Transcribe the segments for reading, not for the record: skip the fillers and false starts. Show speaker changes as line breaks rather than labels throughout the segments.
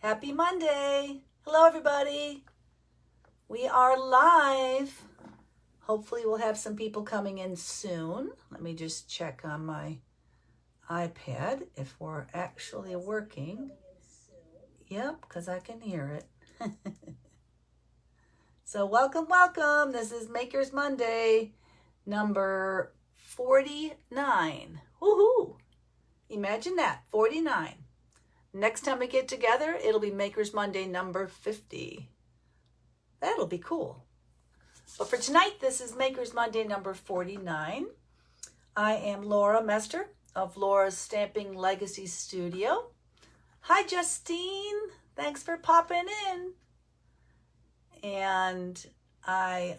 Happy Monday. Hello, everybody. We are live. Hopefully we'll have some people coming in soon. Let me just check on my iPad if we're actually working. Yep, because I can hear it. So welcome. This is Makers Monday, number 49. Woohoo! Imagine that, 49. Next time we get together, it'll be Makers Monday number 50. That'll be cool. But for tonight, this is Makers Monday number 49. I am Laura Mester of Laura's Stamping Legacy Studio. Hi, Justine. Thanks for popping in. And I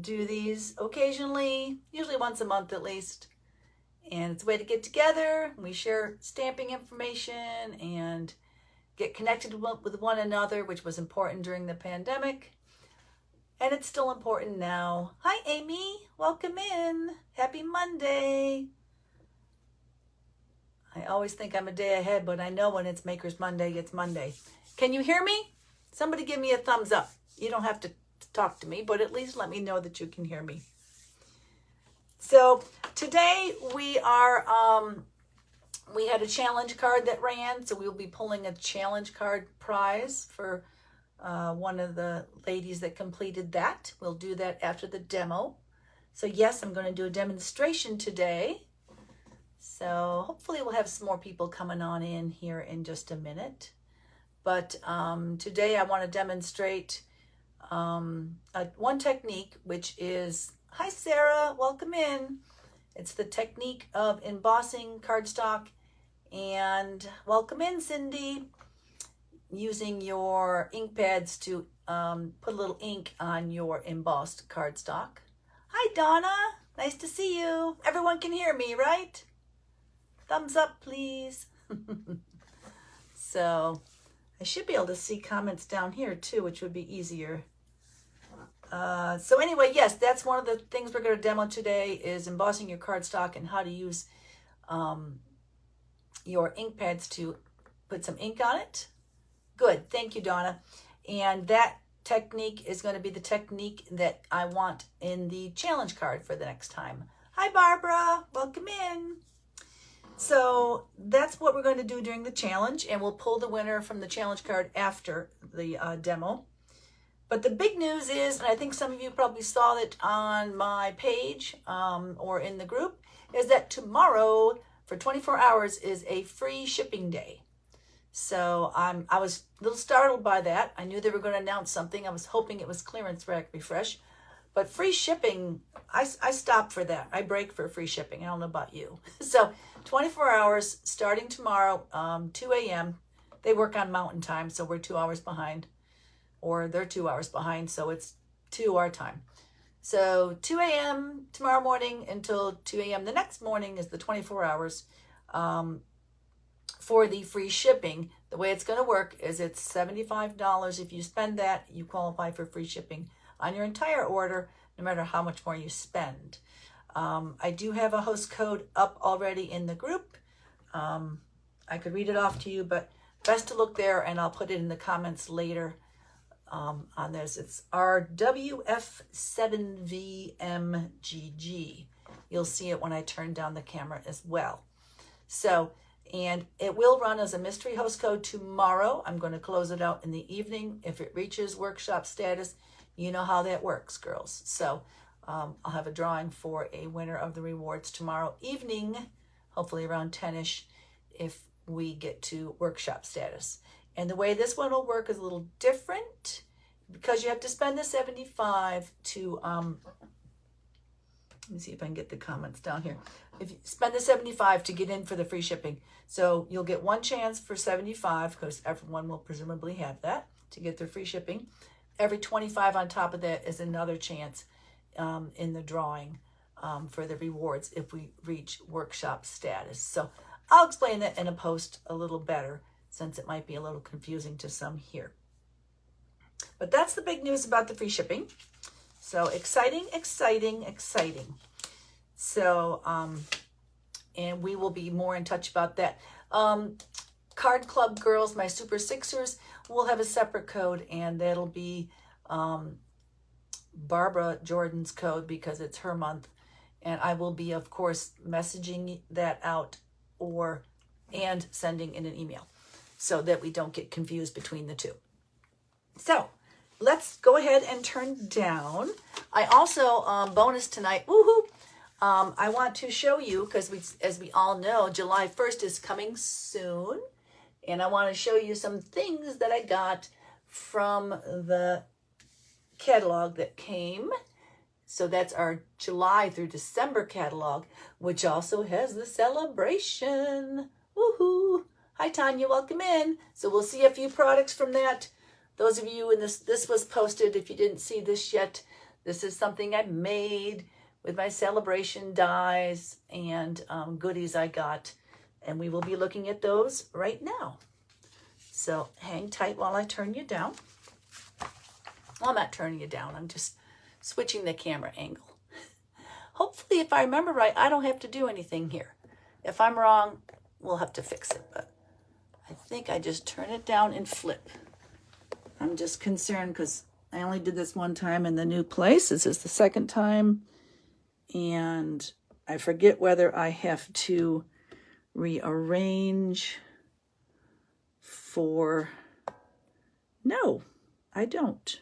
do these occasionally, usually once a month at least. And it's a way to get together. We share stamping information and get connected with one another, which was important during the pandemic. And it's still important now. Hi, Amy. Welcome in. Happy Monday. I always think I'm a day ahead, but I know when it's Makers Monday, it's Monday. Can you hear me? Somebody give me a thumbs up. You don't have to talk to me, but at least let me know that you can hear me. So today we had a challenge card that ran, so we'll be pulling a challenge card prize for one of the ladies that completed that. We'll do that after the demo. So yes, I'm going to do a demonstration today. So hopefully we'll have some more people coming on in here in just a minute. But today I want to demonstrate one technique, which is, hi Sarah, welcome in. It's the technique of embossing cardstock, and welcome in Cindy, using your ink pads to put a little ink on your embossed cardstock. Hi Donna, nice to see you. Everyone can hear me, right? Thumbs up, please. So I should be able to see comments down here too, which would be easier. So anyway, yes, that's one of the things we're going to demo today is embossing your cardstock and how to use your ink pads to put some ink on it. Good, thank you, Donna. And that technique is going to be the technique that I want in the challenge card for the next time. Hi, Barbara, welcome in. So that's what we're going to do during the challenge, and we'll pull the winner from the challenge card after the demo. But the big news is, and I think some of you probably saw it on my page or in the group, is that tomorrow for 24 hours is a free shipping day. So I was a little startled by that. I knew they were going to announce something. I was hoping it was clearance rack refresh. But free shipping, I stop for that. I break for free shipping. I don't know about you. So 24 hours starting tomorrow, 2 a.m. They work on mountain time, so we're 2 hours behind. Or they're 2 hours behind, so it's 2 our time. So 2 a.m. tomorrow morning until 2 a.m. the next morning is the 24 hours for the free shipping. The way it's going to work is it's $75. If you spend that, you qualify for free shipping on your entire order, no matter how much more you spend. I do have a host code up already in the group. I could read it off to you, but best to look there, and I'll put it in the comments later. On this, it's RWF7VMGG. You'll see it when I turn down the camera as well. So, and it will run as a mystery host code tomorrow. I'm going to close it out in the evening. If it reaches workshop status, you know how that works, girls. So I'll have a drawing for a winner of the rewards tomorrow evening, hopefully around 10ish, if we get to workshop status. And the way this one will work is a little different because you have to spend the 75 to, let me see if I can get the comments down here. If you spend the 75 to get in for the free shipping. So you'll get one chance for 75 because everyone will presumably have that to get their free shipping. Every 25 on top of that is another chance in the drawing for the rewards if we reach workshop status. So I'll explain that in a post a little better, since it might be a little confusing to some here. But that's the big news about the free shipping. So exciting. So, and we will be more in touch about that. Card Club girls, my Super Sixers, will have a separate code, and that'll be Barbara Jordan's code because it's her month. And I will be, of course, messaging that out and sending in an email so that we don't get confused between the two. So let's go ahead and turn down. I also, bonus tonight, woohoo, I want to show you, because as we all know, July 1st is coming soon. And I want to show you some things that I got from the catalog that came. So that's our July through December catalog, which also has the celebration. Woohoo! Hi, Tanya, welcome in. So we'll see a few products from that. Those of you, and this was posted, if you didn't see this yet, this is something I made with my celebration dies and goodies I got. And we will be looking at those right now. So hang tight while I turn you down. Well, I'm not turning you down. I'm just switching the camera angle. Hopefully, if I remember right, I don't have to do anything here. If I'm wrong, we'll have to fix it. But I think I just turn it down and flip. I'm just concerned because I only did this one time in the new place. This is the second time. And I forget whether I have to rearrange for... No, I don't.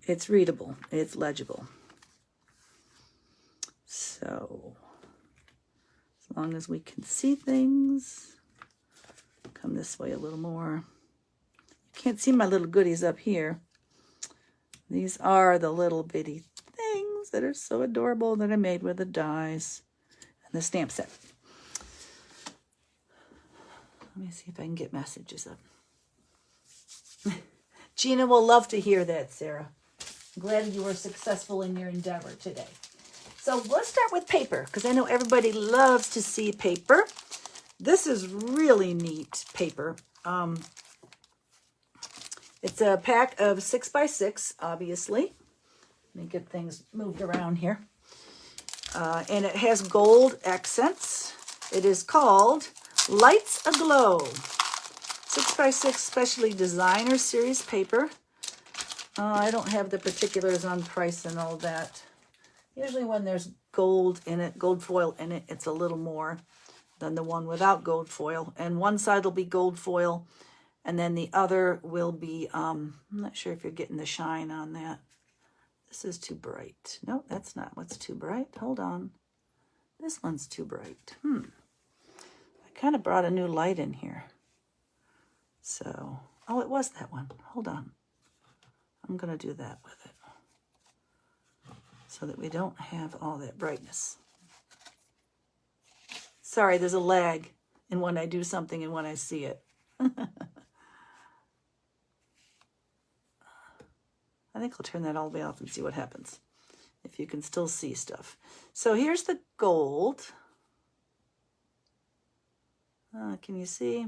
It's readable. It's legible. So, as long as we can see things, come this way a little more. You can't see my little goodies up here. These are the little bitty things that are so adorable that I made with the dies and the stamp set. Let me see if I can get messages up. Gina will love to hear that, Sarah. I'm glad you were successful in your endeavor today. So let's start with paper, because I know everybody loves to see paper. This is really neat paper. It's a pack of 6x6, obviously. Let me get things moved around here. And it has gold accents. It is called Lights Aglow. 6x6 Specialty Designer Series paper. I don't have the particulars on price and all that. Usually when there's gold in it, gold foil in it, it's a little more than the one without gold foil. And one side will be gold foil, and then the other will be, I'm not sure if you're getting the shine on that. This is too bright. No, that's not what's too bright. Hold on. This one's too bright. I kind of brought a new light in here. So, oh, it was that one. Hold on. I'm going to do that with it so that we don't have all that brightness. Sorry, there's a lag in when I do something and when I see it. I think I'll turn that all the way off and see what happens, if you can still see stuff. So here's the gold. Can you see?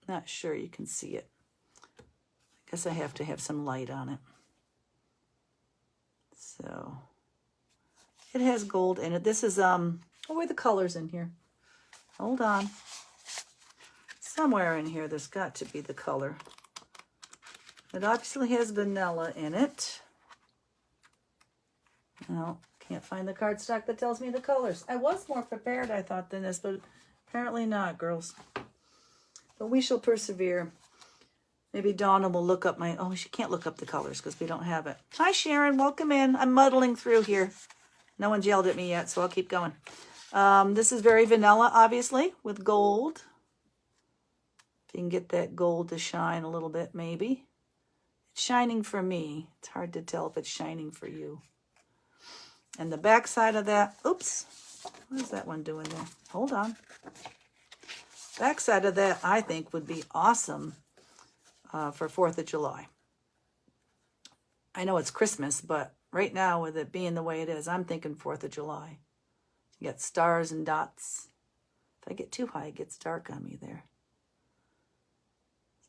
Not sure you can see it. I guess I have to have some light on it. So it has gold in it. This is, what were the colors in here? Hold on. Somewhere in here there's got to be the color. It obviously has vanilla in it. Well, can't find the cardstock that tells me the colors. I was more prepared, I thought, than this, but apparently not, girls. But we shall persevere. Maybe Donna will look up my... Oh, she can't look up the colors because we don't have it. Hi, Sharon. Welcome in. I'm muddling through here. No one's yelled at me yet, so I'll keep going. This is very vanilla, obviously, with gold. If you can get that gold to shine a little bit, maybe. It's shining for me. It's hard to tell if it's shining for you. And the back side of that... Oops. What is that one doing there? Hold on. Back side of that, I think, would be awesome for 4th of July. I know it's Christmas, but right now, with it being the way it is, I'm thinking 4th of July. You got stars and dots. If I get too high, it gets dark on me there.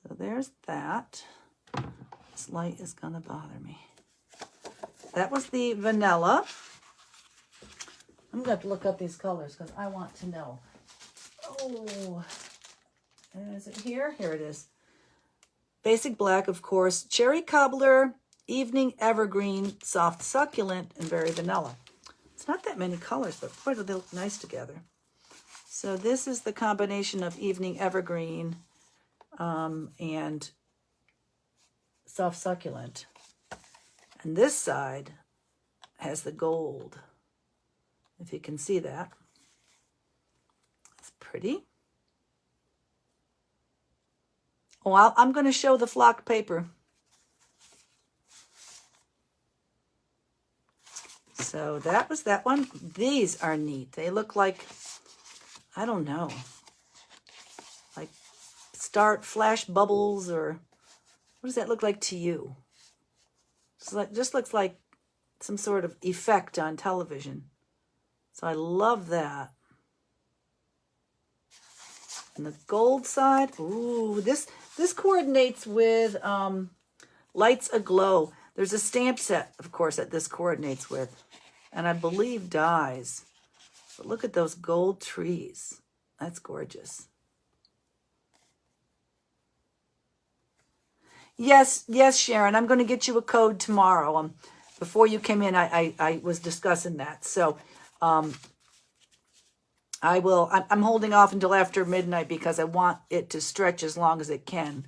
So there's that. This light is going to bother me. That was the vanilla. I'm going to have to look up these colors because I want to know. Oh, is it here? Here it is. Basic black, of course. Cherry cobbler, evening evergreen, soft succulent, and berry vanilla. It's not that many colors, but boy, do they look nice together. So this is the combination of evening evergreen and soft succulent. And this side has the gold, if you can see that. It's pretty. Oh, I'm going to show the flock paper. So that was that one. These are neat. They look like, I don't know, like flash bubbles, or what does that look like to you? Just looks like some sort of effect on television. So I love that. And the gold side, ooh, this coordinates with Lights Aglow. There's a stamp set, of course, that this coordinates with, and I believe dies. But look at those gold trees. That's gorgeous. Yes, Sharon, I'm going to get you a code tomorrow. Before you came in, I was discussing that. So I will. I'm holding off until after midnight because I want it to stretch as long as it can,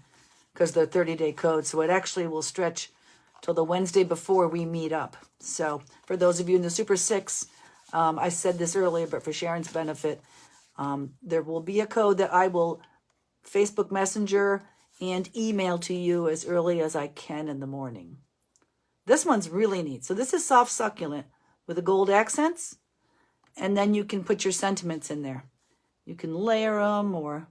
because they're 30-day codes. So it actually will stretch till the Wednesday before we meet up. So for those of you in the Super 6, I said this earlier, but for Sharon's benefit, there will be a code that I will Facebook Messenger and email to you as early as I can in the morning. This one's really neat. So this is soft succulent with the gold accents. And then you can put your sentiments in there. You can layer them, or...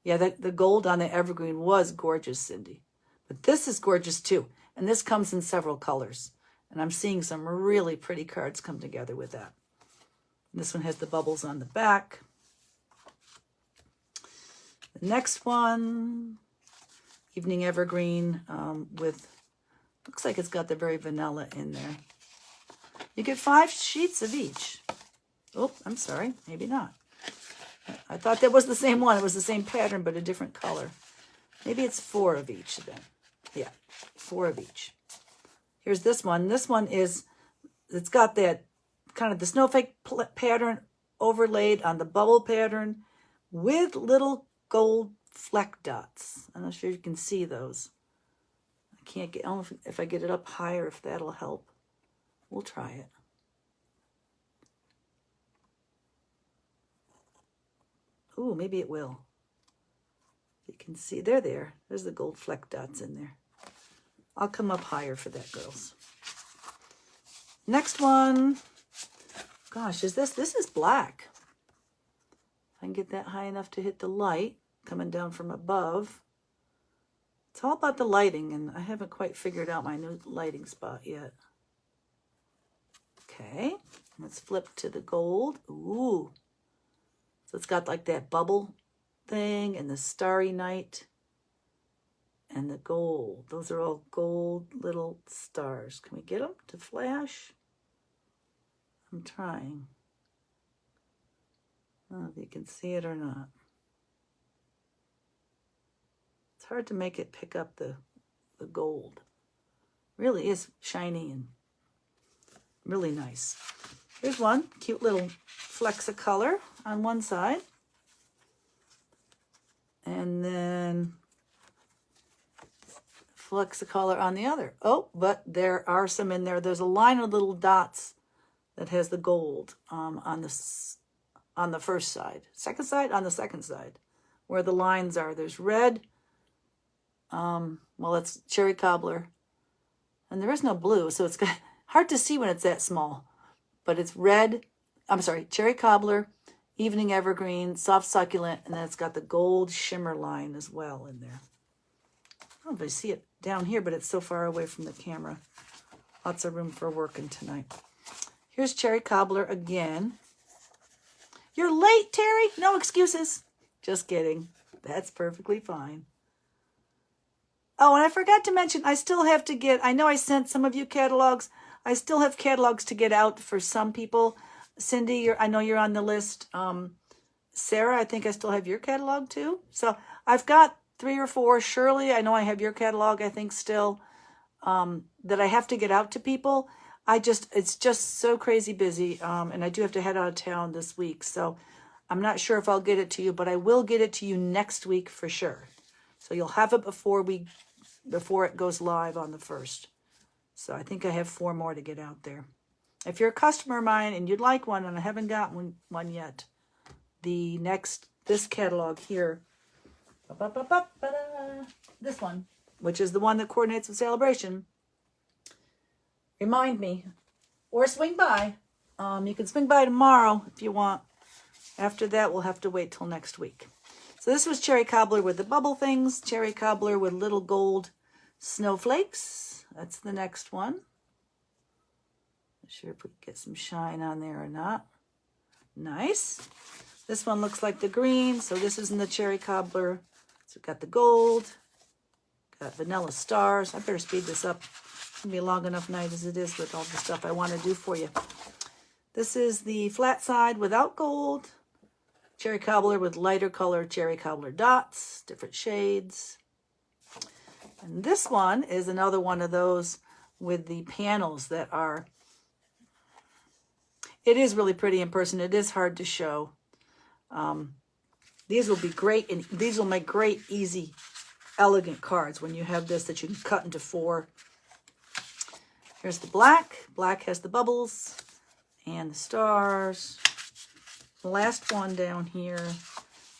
Yeah, the gold on the evergreen was gorgeous, Cindy. But this is gorgeous too. And this comes in several colors. And I'm seeing some really pretty cards come together with that. And this one has the bubbles on the back. The next one, Evening Evergreen with... Looks like it's got the very vanilla in there. You get 5 sheets of each. Oh, I'm sorry. Maybe not. I thought that was the same one. It was the same pattern, but a different color. Maybe it's 4 of each then. Yeah, 4 of each. Here's this one. This one is, it's got that kind of the snowflake pattern overlaid on the bubble pattern with little gold fleck dots. I'm not sure you can see those. I don't know if I get it up higher, if that'll help. We'll try it. Ooh, maybe it will. You can see, they're there. There's the gold fleck dots in there. I'll come up higher for that, girls. Next one. Gosh, this is black. If I can get that high enough to hit the light coming down from above. It's all about the lighting, and I haven't quite figured out my new lighting spot yet. Okay, let's flip to the gold. Ooh. So it's got like that bubble thing and the starry night and the gold. Those are all gold little stars. Can we get them to flash? I'm trying. I don't know if you can see it or not. It's hard to make it pick up the gold. Really is shiny and really nice. Here's one cute little flecks of color on one side. And then flecks of color on the other. Oh, but there are some in there. There's a line of little dots that has the gold on the first side. Second side? On the second side. Where the lines are. There's red. Well, it's cherry cobbler. And there is no blue, so it's hard to see when it's that small. But it's red, cherry cobbler, evening evergreen, soft succulent, and then it's got the gold shimmer line as well in there. I don't know if I see it down here, but it's so far away from the camera. Lots of room for working tonight. Here's cherry cobbler again. You're late, Terry. No excuses. Just kidding. That's perfectly fine. Oh, and I forgot to mention, I still have to get, I know I sent some of you catalogs. I still have catalogs to get out for some people. Cindy, I know you're on the list. Sarah, I think I still have your catalog too. So I've got 3 or 4. Shirley, I know I have your catalog, I think still, that I have to get out to people. It's just so crazy busy. And I do have to head out of town this week. So I'm not sure if I'll get it to you, but I will get it to you next week for sure. So you'll have it before it goes live on the 1st. So I think I have 4 more to get out there. If you're a customer of mine and you'd like one, and I haven't gotten one yet, this catalog here, this one, which is the one that coordinates with Celebration, remind me, or swing by. You can swing by tomorrow if you want. After that, we'll have to wait till next week. So this was cherry cobbler with the bubble things, cherry cobbler with little gold snowflakes. That's the next one. Not sure if we can get some shine on there or not. Nice. This one looks like the green, so this is in the cherry cobbler. So we've got the gold, got vanilla stars. I better speed this up. It's going to be a long enough night as it is with all the stuff I want to do for you. This is the flat side without gold. Cherry cobbler with lighter color cherry cobbler dots, different shades. And this one is another one of those with the panels that are, it is really pretty in person. It is hard to show. These will be great, and these will make great, easy, elegant cards when you have this that you can cut into 4. Here's the black. Black has the bubbles and the stars. The last one down here,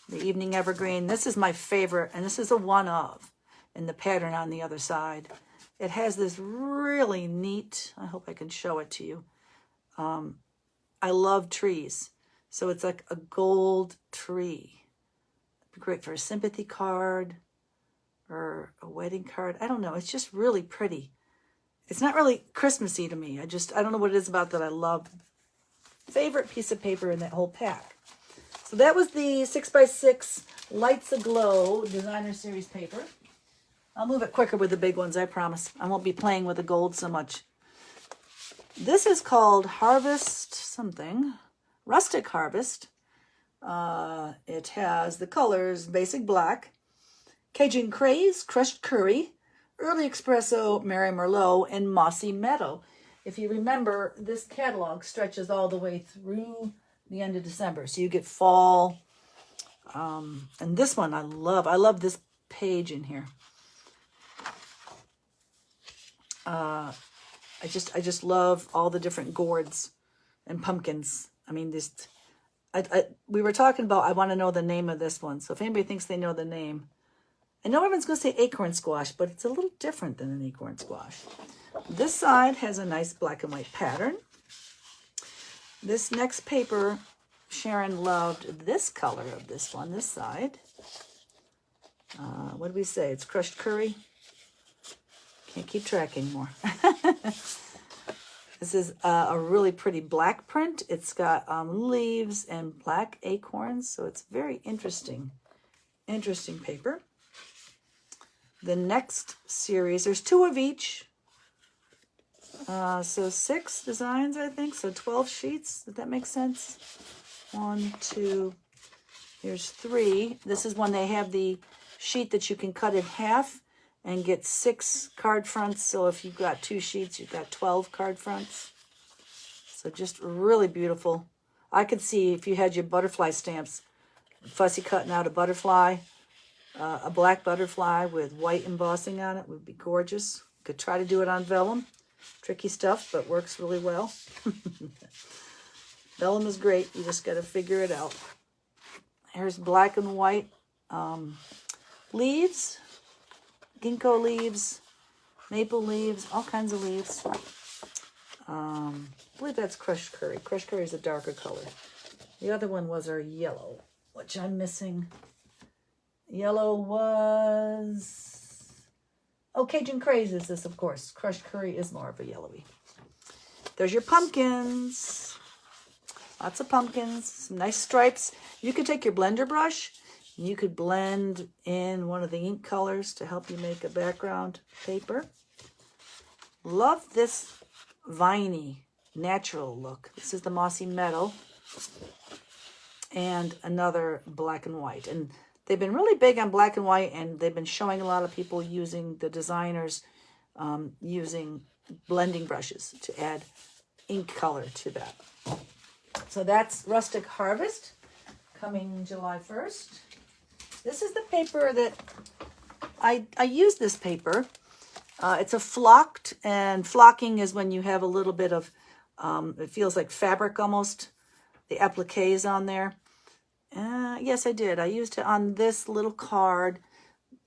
the Evening Evergreen. This is my favorite, and this is a one of in the pattern on the other side. It has this really neat, I hope I can show it to you. I love trees. So it's like a gold tree. Great for a sympathy card or a wedding card. I don't know. It's just really pretty. It's not really Christmassy to me. I don't know what it is about that I love. Favorite piece of paper in that whole pack. So that was the 6x6 Lights Aglow Designer Series paper. I'll move it quicker with the big ones, I promise. I won't be playing with the gold so much. This is called Harvest something. Rustic Harvest. It has the colors basic black, Cajun Craze, crushed curry, early espresso, Mary Merlot, and mossy meadow. If you remember, this catalog stretches all the way through the end of December. So you get fall. And this one I love. I love this page in here. I just love all the different gourds and pumpkins. I mean, we were talking about, I want to know the name of this one. So if anybody thinks they know the name, I know everyone's going to say acorn squash, but it's a little different than an acorn squash. This side has a nice black and white pattern. This next paper, Sharon loved this color of this one, this side. What did we say? It's crushed curry. Can't keep track anymore. This is a really pretty black print. It's got leaves and black acorns, so it's very interesting paper. The next series, there's 2 of each. So 6 designs, I think. So 12 sheets. Does that make sense? 1, 2. Here's 3. This is when they have the sheet that you can cut in half and get 6 card fronts. So if you've got 2 sheets, you've got 12 card fronts. So just really beautiful. I could see if you had your butterfly stamps, fussy cutting out a butterfly, a black butterfly with white embossing on it would be gorgeous. Could try to do it on vellum. Tricky stuff, but works really well. Vellum is great. You just got to figure it out. Here's black and white leaves, ginkgo leaves, maple leaves, all kinds of leaves. I believe that's crushed curry. Crushed curry is a darker color. The other one was our yellow, which I'm missing. Yellow was... Oh, Cajun Craze is this, of course. Crushed curry is more of a yellowy. There's your pumpkins. Lots of pumpkins. Some nice stripes. You could take your blender brush. You could blend in one of the ink colors to help you make a background paper. Love this viney natural look. This is the Mossy Meadow. And another black and white. And they've been really big on black and white, and they've been showing a lot of people using, the designers, using blending brushes to add ink color to that. So that's Rustic Harvest, coming July 1st. This is the paper that I use this paper. It's a flocked, and flocking is when you have a little bit of, it feels like fabric almost. The applique is on there. Yes, I did. I used it on this little card.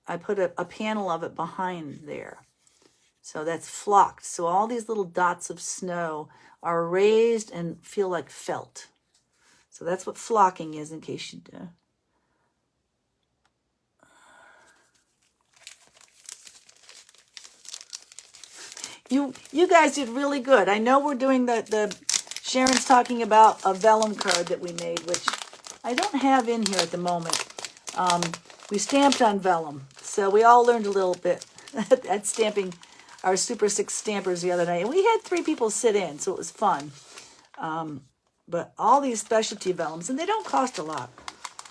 I put a panel of it behind there. So that's flocked. So all these little dots of snow are raised and feel like felt. So that's what flocking is, in case you do. You guys did really good. I know we're doing the Sharon's talking about a vellum card that we made, which I don't have in here at the moment. We stamped on vellum, so we all learned a little bit at stamping our Super 6 stampers the other night. And we had 3 people sit in, so it was fun. But all these specialty vellums, and they don't cost a lot.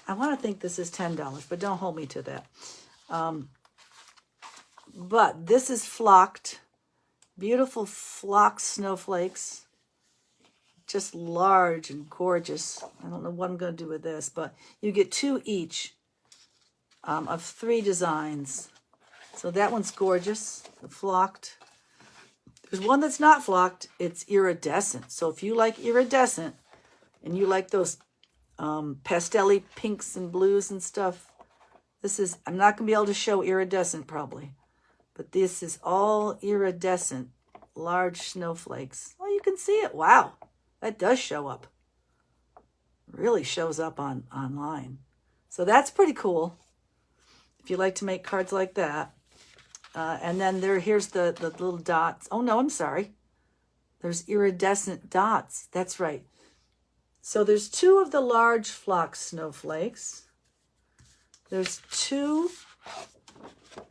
I want to think this is $10, but don't hold me to that. But this is flocked. Beautiful flocked snowflakes. Just large and gorgeous. I don't know what I'm going to do with this, but you get 2 each of 3 designs. So that one's gorgeous, the flocked. There's one that's not flocked. It's iridescent. So if you like iridescent and you like those pastel-y pinks and blues and stuff, this is, I'm not going to be able to show iridescent probably, but this is all iridescent, large snowflakes. Oh, you can see it. Wow. That does show up. Really shows up online. So that's pretty cool if you like to make cards like that. And then here's the little dots. Oh, no, I'm sorry. There's iridescent dots. That's right. So there's 2 of the large flock snowflakes. There's 2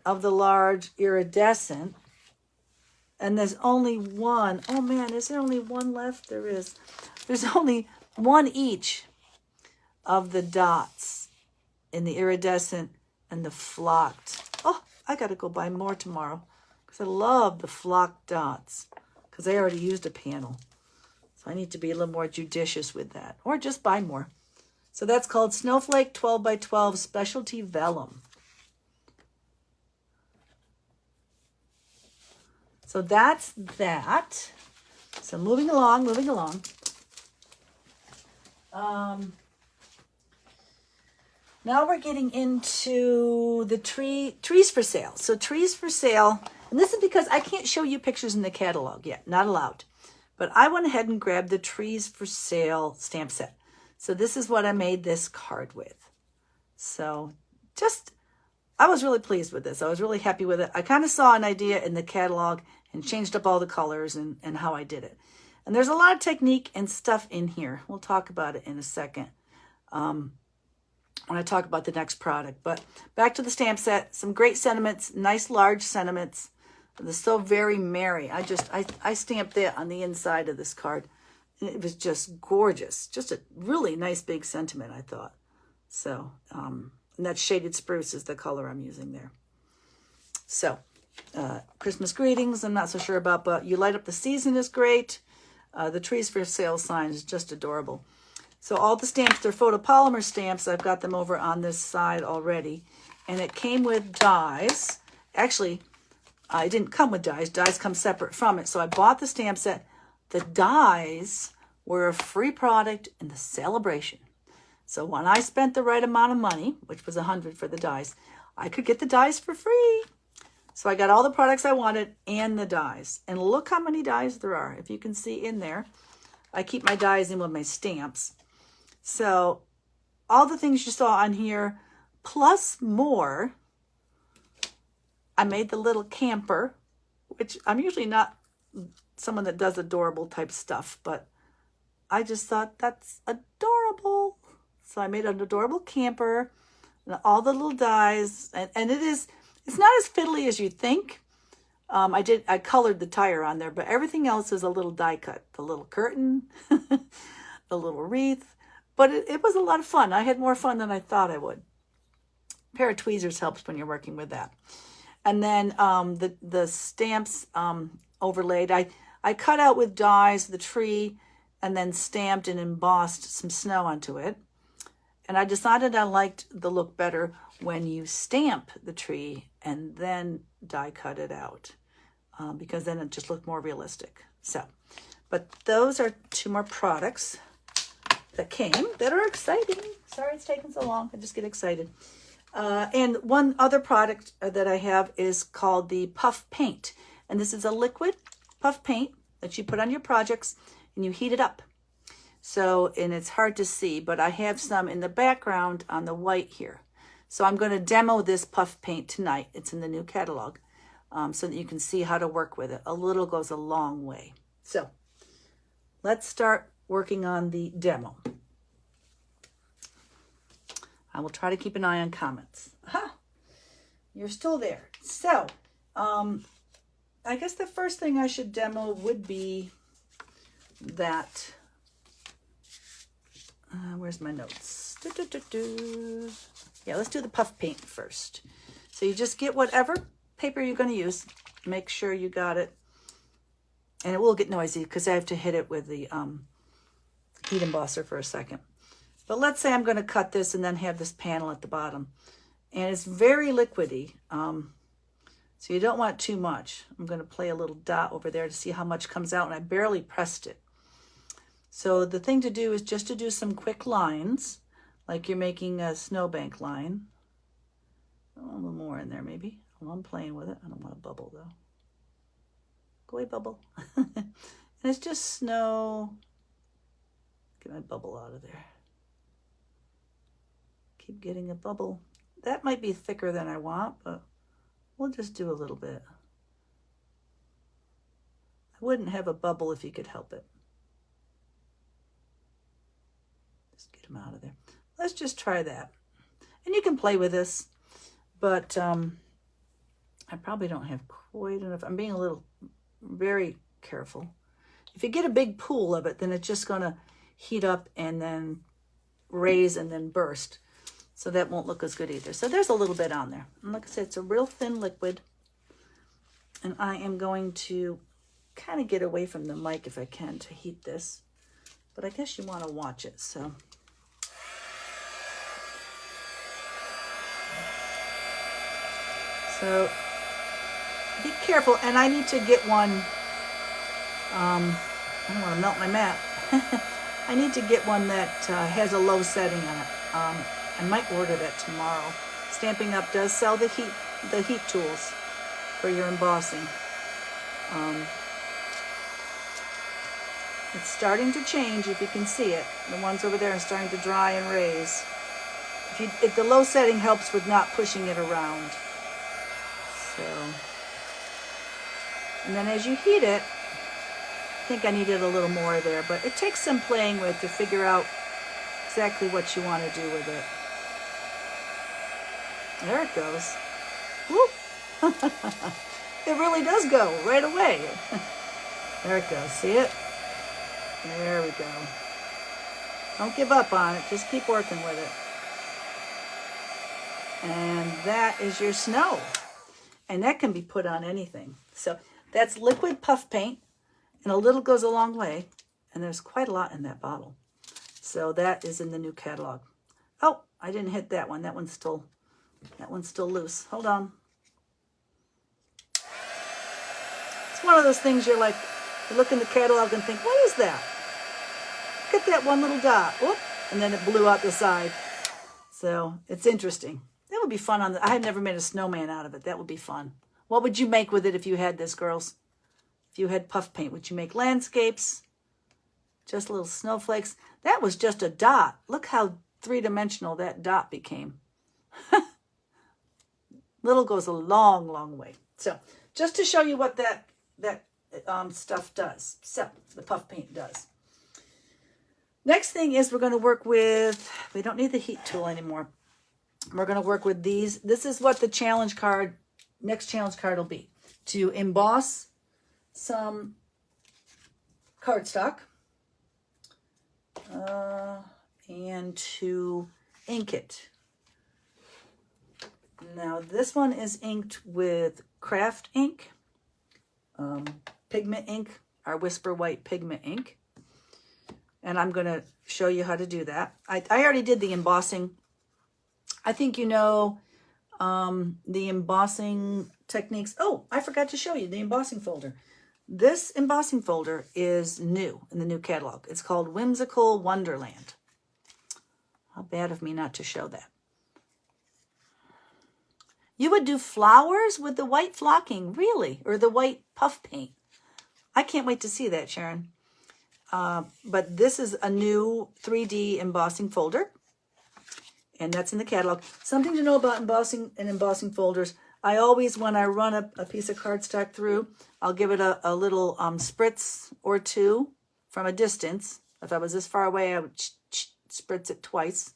of the large iridescent. And there's only 1. Oh, man, is there only 1 left? There is. There's only 1 each of the dots in the iridescent and the flocked. Oh, I got to go buy more tomorrow because I love the flocked dots because I already used a panel. So I need to be a little more judicious with that, or just buy more. So that's called Snowflake 12 by 12 Specialty Vellum. So that's that. So moving along. Now we're getting into the trees for sale. So trees for sale, and this is because I can't show you pictures in the catalog yet, not allowed. But I went ahead and grabbed the trees for sale stamp set. So this is what I made this card with. So I was really pleased with this. I was really happy with it. I kind of saw an idea in the catalog and changed up all the colors and how I did it. And there's a lot of technique and stuff in here. We'll talk about it in a second when I talk about the next product. But back to the stamp set. Some great sentiments, nice large sentiments. They're so very merry. I stamped that on the inside of this card. And it was just gorgeous. Just a really nice big sentiment, I thought. So, and that shaded spruce is the color I'm using there. So, Christmas greetings, I'm not so sure about, but You Light Up the Season is great. The trees for sale sign is just adorable. So all the stamps, they're photopolymer stamps. I've got them over on this side already. And it came with dies. Actually, it didn't come with dies. Dies come separate from it. So I bought the stamp set. The dies were a free product in the celebration. So when I spent the right amount of money, which was $100 for the dies, I could get the dies for free. So I got all the products I wanted and the dies. And look how many dies there are. If you can see in there, I keep my dies in with my stamps. So all the things you saw on here, plus more. I made the little camper, which I'm usually not someone that does adorable type stuff, but I just thought that's adorable. So I made an adorable camper and all the little dies. And it's not as fiddly as you think. I colored the tire on there, but everything else is a little die cut. The little curtain, the little wreath. But it was a lot of fun. I had more fun than I thought I would. A pair of tweezers helps when you're working with that. And then the stamps overlaid. I cut out with dies the tree and then stamped and embossed some snow onto it. And I decided I liked the look better when you stamp the tree and then die cut it out, because then it just looked more realistic. So, but those are 2 more products that came that are exciting. Sorry it's taking so long. I just get excited. And one other product that I have is called the puff paint. And this is a liquid puff paint that you put on your projects and you heat it up. So, and it's hard to see, but I have some in the background on the white here. So I'm going to demo this puff paint tonight. It's in the new catalog, so that you can see how to work with it. A little goes a long way. So let's start working on the demo. I will try to keep an eye on comments. Aha! You're still there. So I guess the first thing I should demo would be that... where's my notes? Yeah, let's do the puff paint first. So you just get whatever paper you're going to use. Make sure you got it. And it will get noisy because I have to hit it with the heat embosser for a second. But let's say I'm going to cut this and then have this panel at the bottom. And it's very liquidy. So you don't want too much. I'm going to play a little dot over there to see how much comes out. And I barely pressed it. So the thing to do is just to do some quick lines, like you're making a snowbank line. Oh, a little more in there maybe. Oh, I'm playing with it. I don't want to bubble though. Go away, bubble. And it's just snow. Get my bubble out of there. Keep getting a bubble. That might be thicker than I want, but we'll just do a little bit. I wouldn't have a bubble if you could help it. Just get them out of there. Let's just try that. And you can play with this, but I probably don't have quite enough. I'm being a little very careful. If you get a big pool of it, then it's just going to heat up and then raise and then burst. So that won't look as good either. So there's a little bit on there. And like I said, it's a real thin liquid. And I am going to kind of get away from the mic if I can to heat this. But I guess you want to watch it, so. So be careful, and I need to get one, I don't want to melt my mat. I need to get one that has a low setting on it. I might order that tomorrow. Stampin' Up! Does sell the heat tools for your embossing. It's starting to change, if you can see it. The ones over there are starting to dry and raise. If the low setting helps with not pushing it around. So, and then as you heat it, I think I needed a little more there, but it takes some playing with to figure out exactly what you want to do with it. There it goes. Whoop. It really does go right away. There it goes. See it? There we go. Don't give up on it. Just keep working with it. And that is your snow. And that can be put on anything. So that's liquid puff paint. And a little goes a long way. And there's quite a lot in that bottle. So that is in the new catalog. Oh, I didn't hit that one. That one's still loose. Hold on. It's one of those things you're like, you look in the catalog and think, what is that? Look at that one little dot. Whoop. And then it blew out the side. So it's interesting. That would be fun on I have never made a snowman out of it. That would be fun. What would you make with it if you had this, girls? If you had puff paint, would you make landscapes? Just little snowflakes? That was just a dot. Look how three-dimensional that dot became. Little goes a long, long way. So just to show you what that stuff does. So the puff paint does. Next thing is we're going to work with, we don't need the heat tool anymore. We're going to work with these. This is what the challenge card, next challenge card will be. to emboss some cardstock and to ink it. Now this one is inked with craft ink, pigment ink, our Whisper White pigment ink. And I'm going to show you how to do that. I already did the embossing. I think you know the embossing techniques. Oh, I forgot to show you the embossing folder. This embossing folder is new in the new catalog. It's called Whimsical Wonderland. How bad of me not to show that. You would do flowers with the white flocking, really, or the white puff paint. I can't wait to see that, Sharon. But this is a new 3D embossing folder, and that's in the catalog. Something to know about embossing and embossing folders. I always, when I run a piece of cardstock through, I'll give it a little spritz or two from a distance. If I was this far away, I would spritz it twice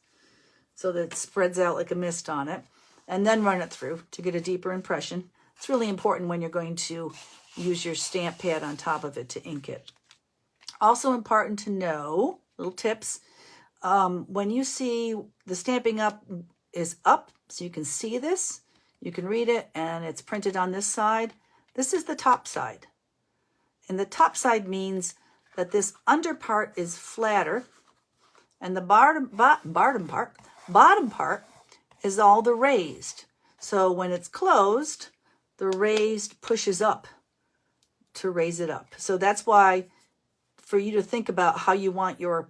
so that it spreads out like a mist on it, and then run it through to get a deeper impression. It's really important when you're going to use your stamp pad on top of it to ink it. Also important to know, little tips, when you see the Stamping Up is up, so you can see this, you can read it, and it's printed on this side. This is the top side. And the top side means that this under part is flatter, and the bottom part is all the raised. So when it's closed, the raised pushes up to raise it up. So that's why, for you to think about how you want your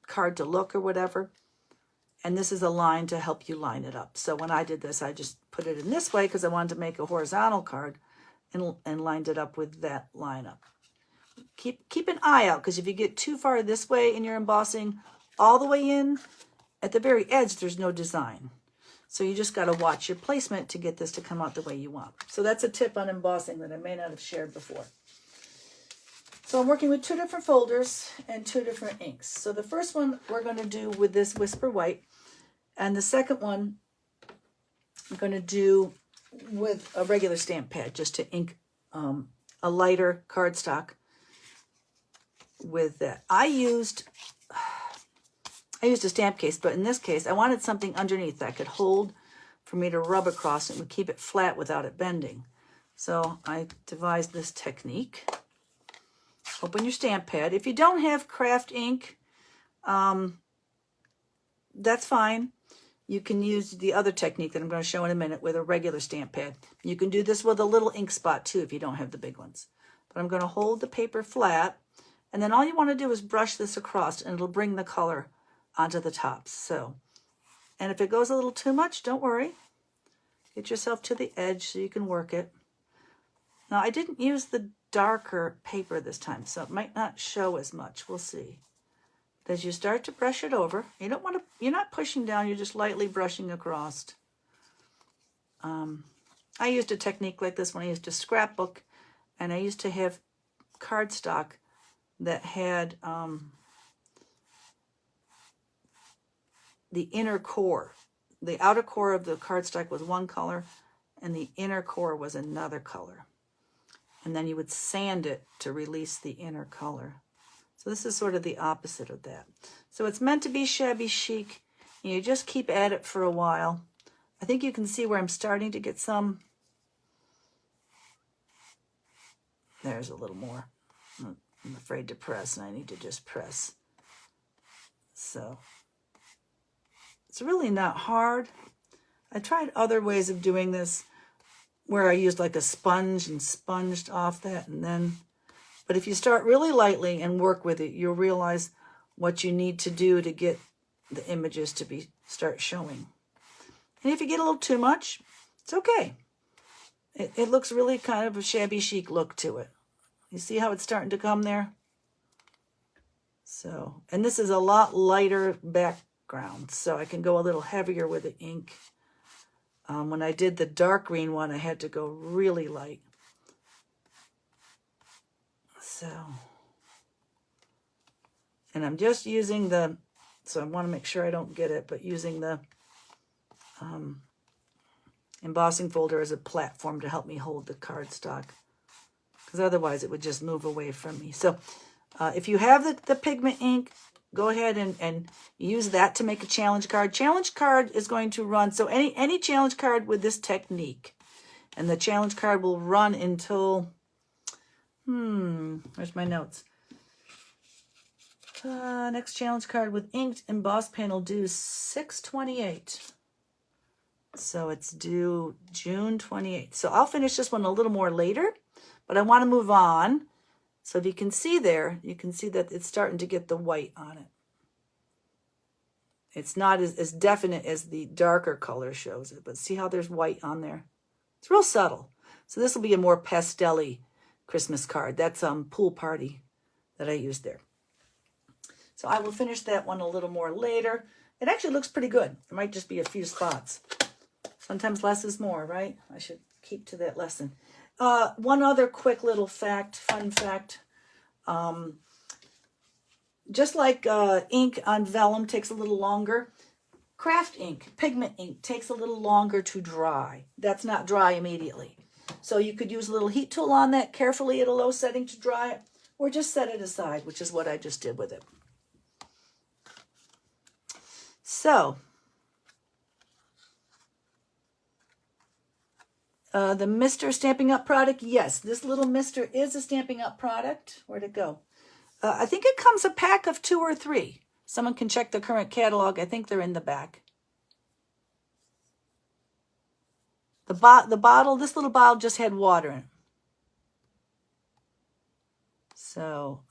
card to look or whatever, and this is a line to help you line it up. So when I did this, I just put it in this way because I wanted to make a horizontal card and lined it up with that line up. Keep an eye out, because if you get too far this way in your embossing, all the way in, at the very edge, there's no design. So you just got to watch your placement to get this to come out the way you want. So that's a tip on embossing that I may not have shared before. So I'm working with two different folders and two different inks. So the first one we're going to do with this Whisper White, and the second one I'm going to do with a regular stamp pad, just to ink a lighter cardstock with that. I used a stamp case, but in this case, I wanted something underneath that could hold for me to rub across and would keep it flat without it bending. So I devised this technique. Open your stamp pad. If you don't have craft ink, that's fine. You can use the other technique that I'm going to show in a minute with a regular stamp pad. You can do this with a little ink spot too if you don't have the big ones. But I'm going to hold the paper flat, and then all you want to do is brush this across, and it'll bring the color onto the tops. So, and if it goes a little too much, don't worry. Get yourself to the edge so you can work it. Now, I didn't use the darker paper this time, so it might not show as much. We'll see. As you start to brush it over, you're not pushing down, you're just lightly brushing across. I used a technique like this when I used to scrapbook, and I used to have cardstock that had the inner core. The outer core of the cardstock was one color, and the inner core was another color. And then you would sand it to release the inner color. So this is sort of the opposite of that. So it's meant to be shabby chic. You just keep at it for a while. I think you can see where I'm starting to get some. There's a little more. I'm afraid to press, and I need to just press. So it's really not hard. I tried other ways of doing this where I used like a sponge and sponged off that, and then, but if you start really lightly and work with it, you'll realize what you need to do to get the images to start showing. And if you get a little too much, it's okay. It looks really kind of a shabby chic look to it. You see how it's starting to come there? So, and this is a lot lighter background, so I can go a little heavier with the ink. When I did the dark green one, I had to go really light. So, and I'm just using so I want to make sure I don't get it, but using the embossing folder as a platform to help me hold the cardstock, because otherwise it would just move away from me. So if you have the pigment ink, go ahead and use that to make a challenge card. Challenge card is going to run, so any challenge card with this technique, and the challenge card will run until, where's my notes? Next challenge card with inked embossed panel due 6/28. So it's due June 28th. So I'll finish this one a little more later, but I want to move on. So if you can see there, you can see that it's starting to get the white on it. It's not as definite as the darker color shows it, but see how there's white on there? It's real subtle. So this will be a more pastel-y Christmas card. That's Pool Party that I used there. So I will finish that one a little more later. It actually looks pretty good. There might just be a few spots. Sometimes less is more, right? I should keep to that lesson. One other quick little fact, fun fact. Just like ink on vellum takes a little longer, craft ink, pigment ink, takes a little longer to dry. That's not dry immediately. So you could use a little heat tool on that carefully at a low setting to dry it, or just set it aside, which is what I just did with it. So, the Mr. Stampin' Up product, yes, this little Mr. is a Stampin' Up product. Where'd it go? I think it comes a pack of 2 or 3. Someone can check the current catalog. I think they're in the back. The bottle, this little bottle just had water in it. So,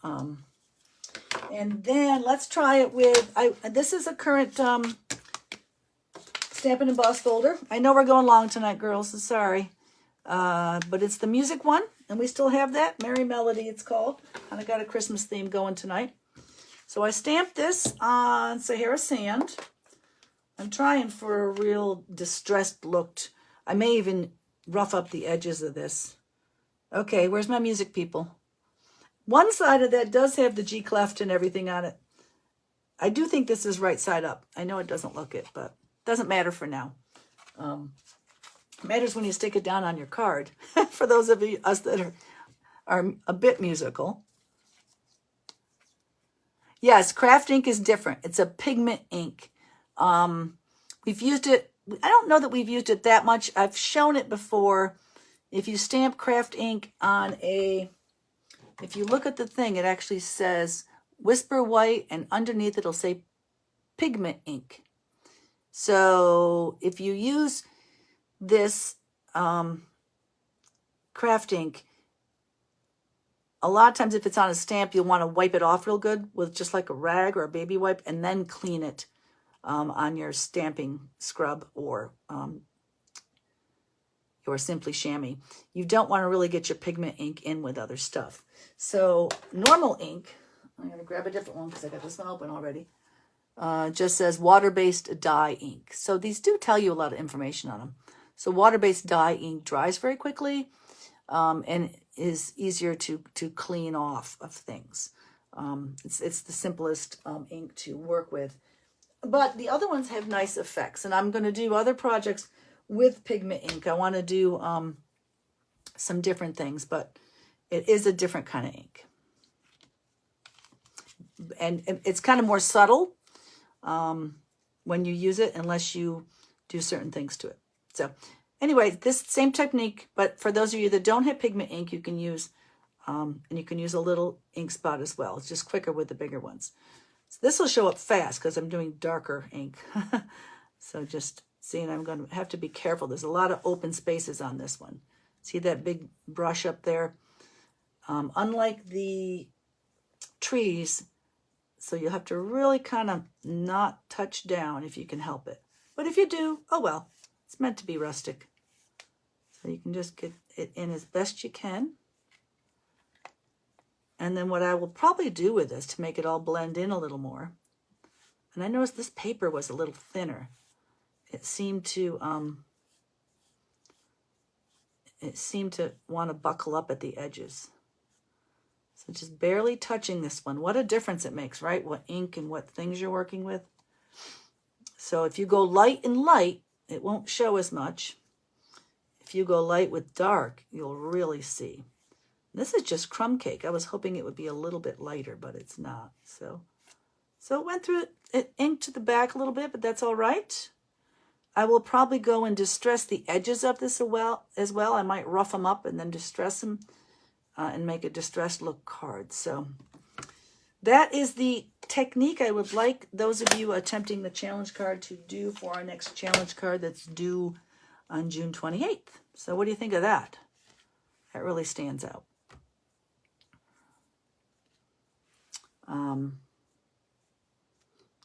and then let's try it with, this is a current Stampin' Emboss folder. I know we're going long tonight, girls, so sorry. But it's the music one, and we still have that. Merry Melody, it's called. Kind of got a Christmas theme going tonight. So I stamped this on Sahara Sand. I'm trying for a real distressed look. I may even rough up the edges of this. Okay, where's my music, people? One side of that does have the G clef and everything on it. I do think this is right side up. I know it doesn't look it, but it doesn't matter for now. It matters when you stick it down on your card. For those of us that are a bit musical. Yes, craft ink is different. It's a pigment ink. We've used it. I don't know that we've used it that much. I've shown it before. If you stamp craft ink on if you look at the thing, it actually says Whisper White, and underneath it'll say pigment ink. So if you use this craft ink, a lot of times if it's on a stamp, you'll want to wipe it off real good with just like a rag or a baby wipe, and then clean it on your stamping scrub or Simply Chamois. You don't want to really get your pigment ink in with other stuff. So normal ink, I'm going to grab a different one because I got this one open already, just says water-based dye ink. So these do tell you a lot of information on them. So water-based dye ink dries very quickly and is easier to clean off of things. It's the simplest ink to work with. But the other ones have nice effects, and I'm going to do other projects with pigment ink. I want to do some different things, but it is a different kind of ink. And it's kind of more subtle when you use it, unless you do certain things to it. So anyway, this same technique, but for those of you that don't have pigment ink, you can use, and you can use a little ink spot as well. It's just quicker with the bigger ones. So this will show up fast because I'm doing darker ink. So just seeing, I'm going to have to be careful. There's a lot of open spaces on this one. See that big brush up there? Unlike the trees, so you'll have to really kind of not touch down if you can help it. But if you do, oh well, it's meant to be rustic. So you can just get it in as best you can. And then what I will probably do with this to make it all blend in a little more, and I noticed this paper was a little thinner. It seemed to want to buckle up at the edges. So just barely touching this one. What a difference it makes, right? What ink and what things you're working with. So if you go light and light, it won't show as much. If you go light with dark, you'll really see. This is just crumb cake. I was hoping it would be a little bit lighter, but it's not. So it went through it inked to the back a little bit, but that's all right. I will probably go and distress the edges of this as well. I might rough them up and then distress them and make a distressed look card. So that is the technique I would like those of you attempting the challenge card to do for our next challenge card that's due on June 28th. So what do you think of that? That really stands out.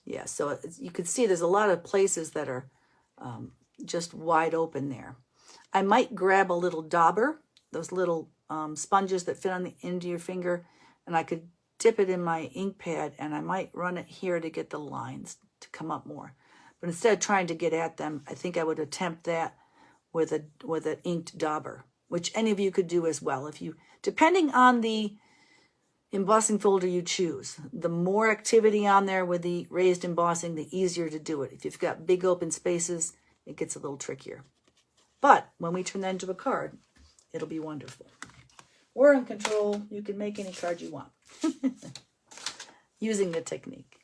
Yeah, so you can see there's a lot of places that are just wide open there. I might grab a little dauber, those little sponges that fit on the end of your finger, and I could dip it in my ink pad, and I might run it here to get the lines to come up more. But instead of trying to get at them, I think I would attempt that with an inked dauber, which any of you could do as well. If you, depending on the embossing folder you choose, the more activity on there with the raised embossing, the easier to do it. If you've got big open spaces, it gets a little trickier. But when we turn that into a card, it'll be wonderful. We're in control. You can make any card you want using the technique.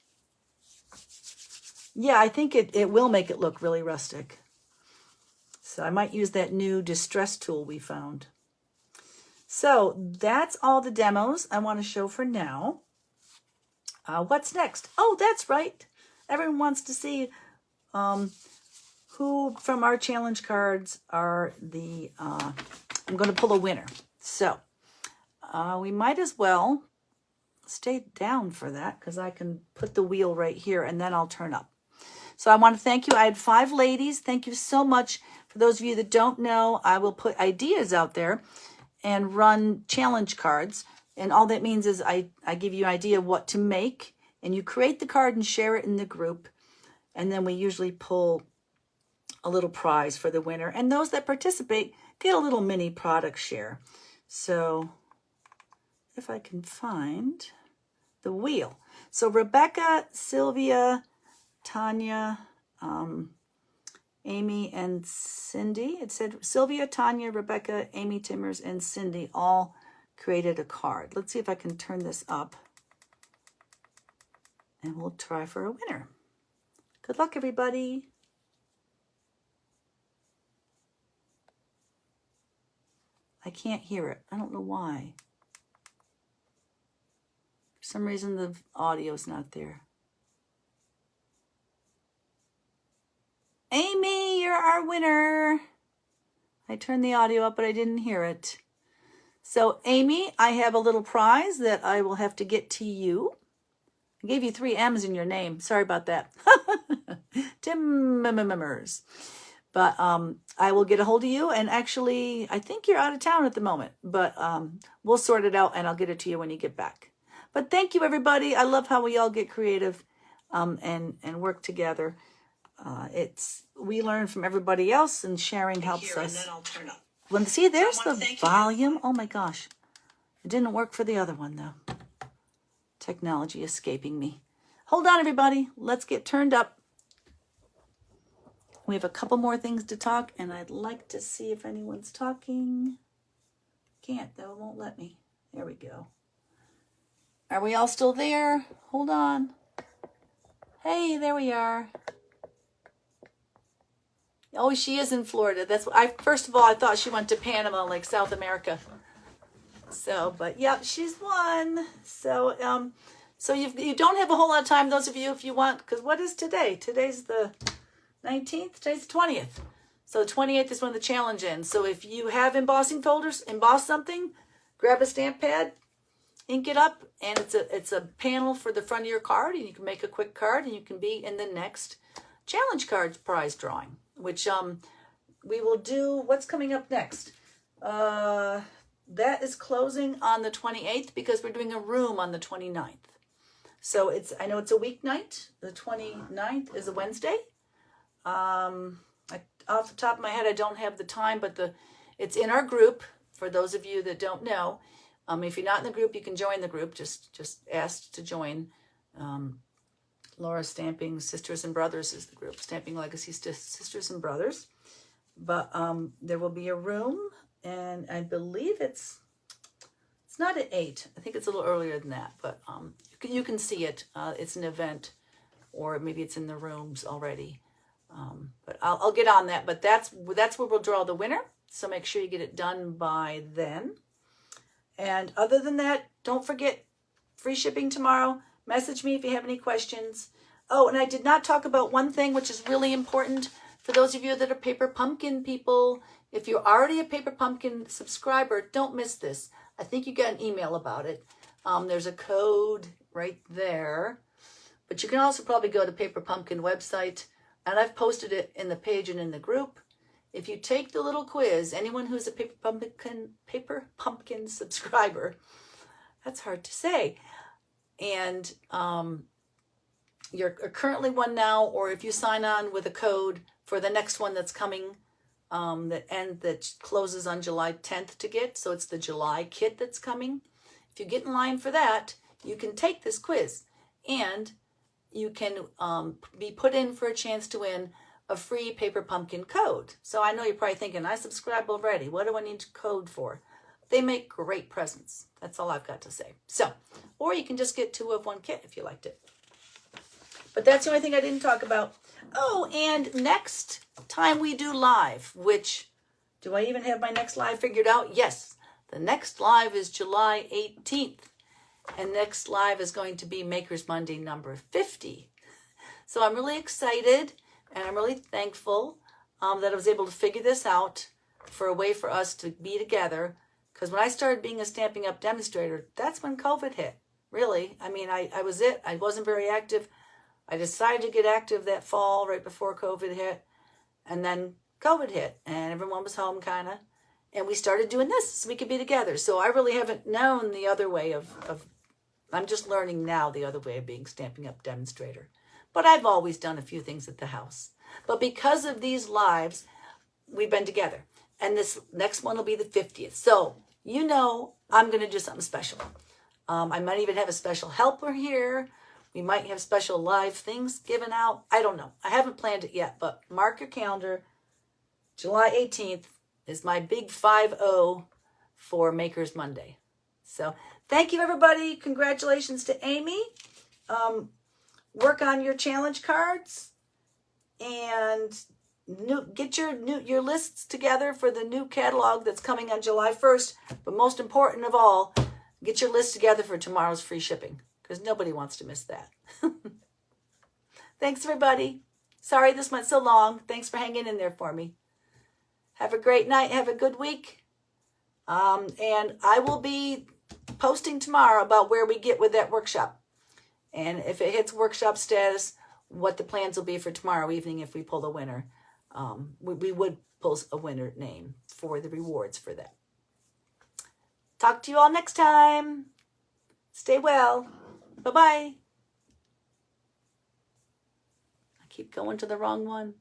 Yeah, I think it will make it look really rustic. So I might use that new distress tool we found. So that's all the demos I want to show for now. What's next? Oh, that's right. Everyone wants to see who from our challenge cards are the, I'm going to pull a winner. So we might as well stay down for that because I can put the wheel right here and then I'll turn up. So I want to thank you. I had 5 ladies. Thank you so much. For those of you that don't know, I will put ideas out there and run challenge cards. And all that means is I give you an idea of what to make, and you create the card and share it in the group. And then we usually pull a little prize for the winner. And those that participate get a little mini product share. So if I can find the wheel. So Rebecca, Sylvia, Tanya, Amy, and Cindy. It said Sylvia, Tanya, Rebecca, Amy Timmers, and Cindy all created a card. Let's see if I can turn this up. And we'll try for a winner. Good luck, everybody. I can't hear it. I don't know why. For some reason, the audio's not there. Amy, you're our winner. I turned the audio up, but I didn't hear it. So, Amy, I have a little prize that I will have to get to you. I gave you 3 M's in your name. Sorry about that. Timmers. But I will get a hold of you. And actually, I think you're out of town at the moment. But we'll sort it out, and I'll get it to you when you get back. But thank you, everybody. I love how we all get creative and work together. We learn from everybody else, and sharing helps us. And then I'll turn up. When see, there's the volume. Oh my gosh, it didn't work for the other one though. Technology escaping me. Hold on, everybody. Let's get turned up. We have a couple more things to talk, and I'd like to see if anyone's talking. Can't though. It won't let me. There we go. Are we all still there? Hold on. Hey, there we are. Oh, she is in Florida. That's what first of all, I thought she went to Panama, like South America. So, but yeah, she's won. So, so you don't have a whole lot of time, those of you, if you want, because what is today? Today's the 19th. Today's the 20th. So the 28th is when the challenge ends. So if you have embossing folders, emboss something, grab a stamp pad, ink it up, and it's a panel for the front of your card, and you can make a quick card, and you can be in the next challenge card prize drawing, which we will do. What's coming up next? That is closing on the 28th because we're doing a room on the 29th. So I know it's a weeknight. The 29th is a Wednesday. Off the top of my head, I don't have the time, but it's in our group. For those of you that don't know, if you're not in the group, you can join the group. Just ask to join. Laura Stamping Sisters and Brothers is the group. Stamping Legacy Sisters and Brothers. But there will be a room, and I believe it's not at 8. I think it's a little earlier than that, but you can see it. It's an event, or maybe it's in the rooms already. But I'll get on that. But that's where we'll draw the winner. So make sure you get it done by then. And other than that, don't forget, free shipping tomorrow. Message me if you have any questions. Oh, and I did not talk about one thing which is really important for those of you that are Paper Pumpkin people. If you're already a Paper Pumpkin subscriber, don't miss this. I think you got an email about it. There's a code right there. But you can also probably go to Paper Pumpkin website, and I've posted it in the page and in the group. If you take the little quiz, anyone who's a Paper Pumpkin subscriber, that's hard to say, and you're currently one now, or if you sign on with a code for the next one that's coming, that closes on July 10th to get, so it's the July kit that's coming. If you get in line for that, you can take this quiz, and you can be put in for a chance to win a free Paper Pumpkin code. So I know you're probably thinking, I subscribe already. What do I need a code for? They make great presents. That's all I've got to say. So, or you can just get 2 of 1 kit if you liked it. But that's the only thing I didn't talk about. Oh, and next time we do live, which, do I even have my next live figured out? Yes. The next live is July 18th. And next live is going to be Maker's Monday number 50. So I'm really excited, and I'm really thankful that I was able to figure this out for a way for us to be together. Because when I started being a Stampin' Up! Demonstrator, that's when COVID hit. Really. I mean, I was it. I wasn't very active. I decided to get active that fall right before COVID hit. And then COVID hit. And everyone was home, kind of. And we started doing this so we could be together. So I really haven't known the other way of I'm just learning now the other way of being Stampin' Up! Demonstrator. But I've always done a few things at the house. But because of these lives, we've been together. And this next one will be the 50th. So, you know, I'm going to do something special. I might even have a special helper here. We might have special live things given out. I don't know. I haven't planned it yet, but mark your calendar. July 18th is my big 5-0 for Maker's Monday. So, thank you, everybody. Congratulations to Amy. Work on your challenge cards and get your lists together for the new catalog that's coming on July 1st. But most important of all, get your list together for tomorrow's free shipping, because nobody wants to miss that. Thanks, everybody. Sorry this went so long. Thanks for hanging in there for me. Have a great night. Have a good week. And I will be posting tomorrow about where we get with that workshop. And if it hits workshop status, what the plans will be for tomorrow evening if we pull a winner. We would pull a winner name for the rewards for that. Talk to you all next time. Stay well. Bye-bye. I keep going to the wrong one.